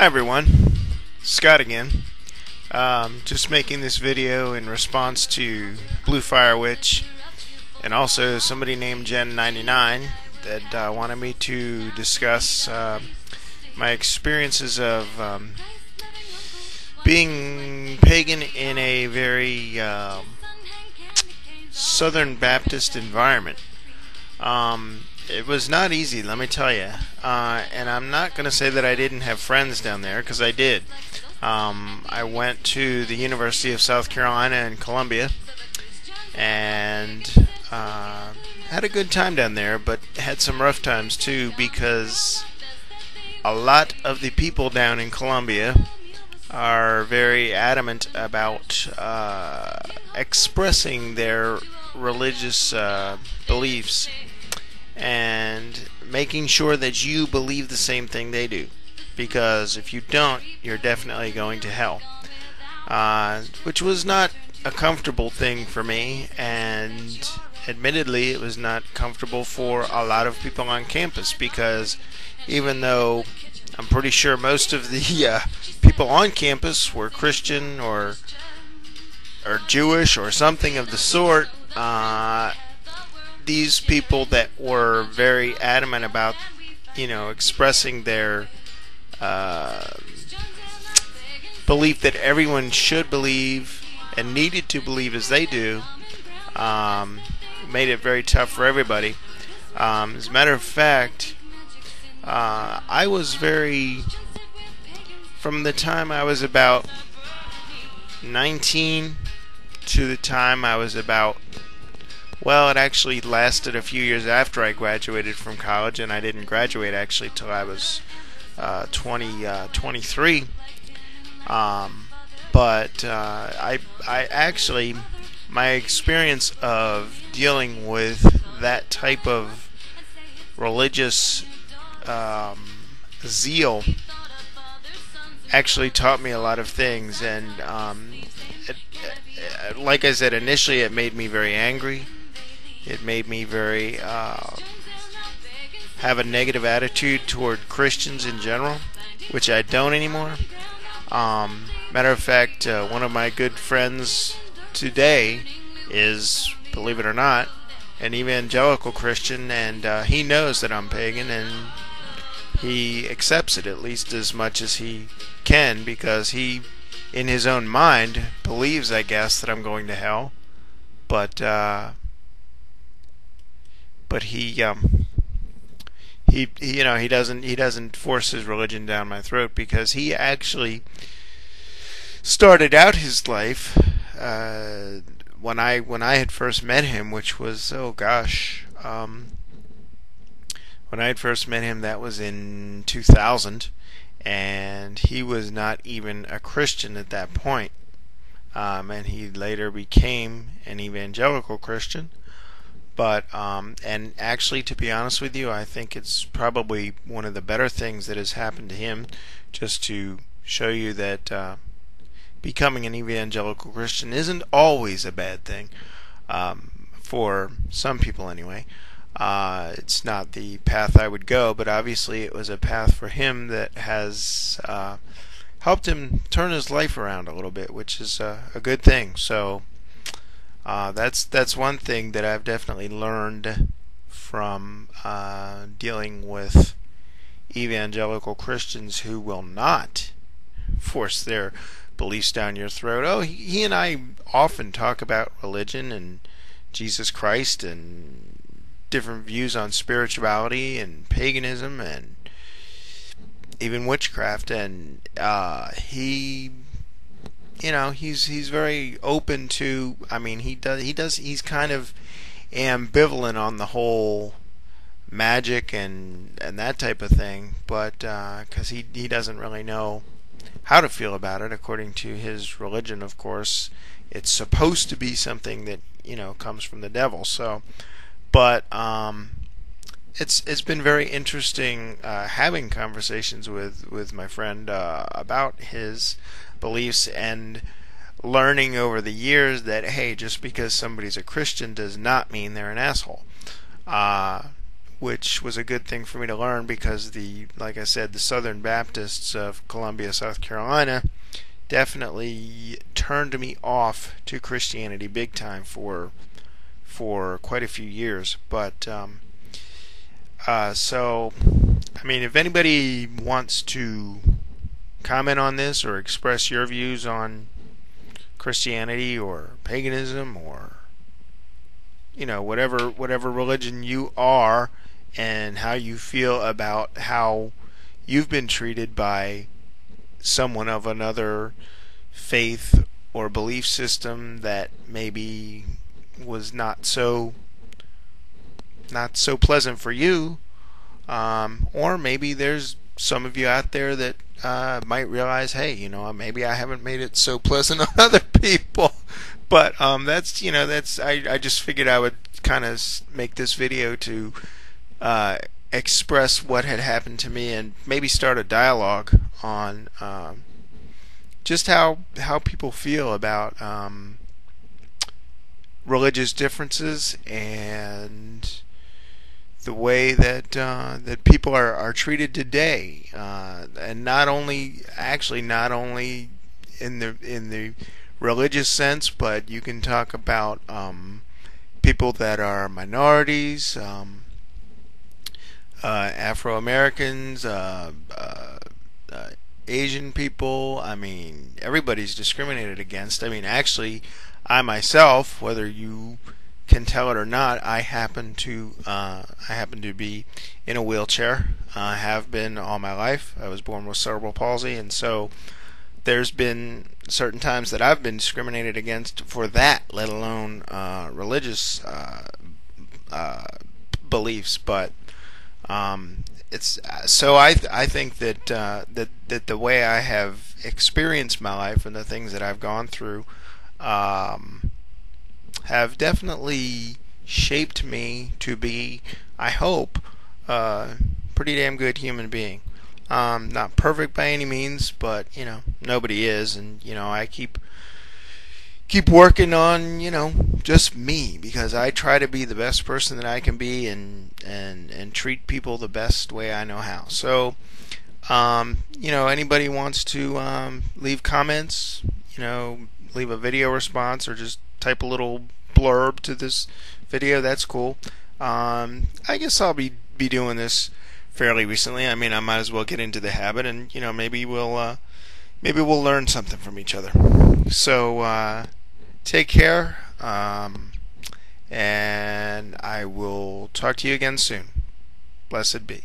Hi everyone, Scott again. Just making this video in response to Blue Fire Witch and also somebody named Jen99 that wanted me to discuss my experiences of being pagan in a very Southern Baptist environment. It was not easy, let me tell you. And I'm not going to say that I didn't have friends down there, because I did. I went to the University of South Carolina in Columbia and had a good time down there, but had some rough times too, because a lot of the people down in Columbia are very adamant about expressing their religious beliefs and making sure that you believe the same thing they do, because if you don't, you're definitely going to hell, which was not a comfortable thing for me, and admittedly it was not comfortable for a lot of people on campus, because even though I'm pretty sure most of the people on campus were Christian or Jewish or something of the sort, these people that were very adamant about, expressing their belief that everyone should believe and needed to believe as they do, made it very tough for everybody. As a matter of fact, I was from the time I was about 19 to the time I was about, it actually lasted a few years after I graduated from college, and I didn't graduate actually till I was 23. But I actually, my experience of dealing with that type of religious zeal actually taught me a lot of things, and like I said, initially it made me very angry. It made me very have a negative attitude toward Christians in general, which I don't anymore. Matter of fact, one of my good friends today is, believe it or not, an evangelical Christian, and he knows that I'm pagan, and he accepts it at least as much as he can, because he, in his own mind, believes, I guess, that I'm going to hell, but he doesn't force his religion down my throat, because he actually started out his life when I had first met him, which was when I had first met him, that was in 2000, and he was not even a Christian at that point, and he later became an evangelical Christian. But and actually, to be honest with you, I think it's probably one of the better things that has happened to him, just to show you that becoming an evangelical Christian isn't always a bad thing, for some people anyway. It's not the path I would go, but obviously it was a path for him that has helped him turn his life around a little bit, which is a good thing. So that's one thing that I've definitely learned from dealing with evangelical Christians who will not force their beliefs down your throat. He and I often talk about religion and Jesus Christ and different views on spirituality and paganism and even witchcraft, and he's very open to, he's kind of ambivalent on the whole magic and that type of thing, but because he doesn't really know how to feel about it. According to his religion, of course, it's supposed to be something that comes from the devil. So, but it's been very interesting having conversations with my friend about his beliefs, and learning over the years that, hey, just because somebody's a Christian does not mean they're an asshole. which was a good thing for me to learn because like I said, the Southern Baptists of Columbia, South Carolina, definitely turned me off to Christianity big time for quite a few years. But so, I mean, if anybody wants to comment on this or express your views on Christianity or paganism or whatever religion you are and how you feel about how you've been treated by someone of another faith or belief system that maybe was not so pleasant for you, or maybe there's some of you out there that might realize, hey, maybe I haven't made it so pleasant on other people. But that's I just figured I would kind of make this video to express what had happened to me and maybe start a dialogue on just how people feel about religious differences and the way that that people are treated today, and not only in the religious sense, but you can talk about people that are minorities, Afro Americans, Asian people. I mean, everybody's discriminated against. I mean, actually, I myself, whether you can tell it or not, I happen to be in a wheelchair. I have been all my life. I was born with cerebral palsy, and so there's been certain times that I've been discriminated against for that, let alone religious beliefs. But it's so I think that that the way I have experienced my life and the things that I've gone through have definitely shaped me to be, I hope, pretty damn good human being. Not perfect by any means, but nobody is, and I keep working on just me, because I try to be the best person that I can be and treat people the best way I know how. So anybody wants to leave comments, leave a video response or just type a little blurb to this video, that's cool. I guess I'll be doing this fairly recently. I mean, I might as well get into the habit, and maybe we'll learn something from each other. So take care, and I will talk to you again soon. Blessed be.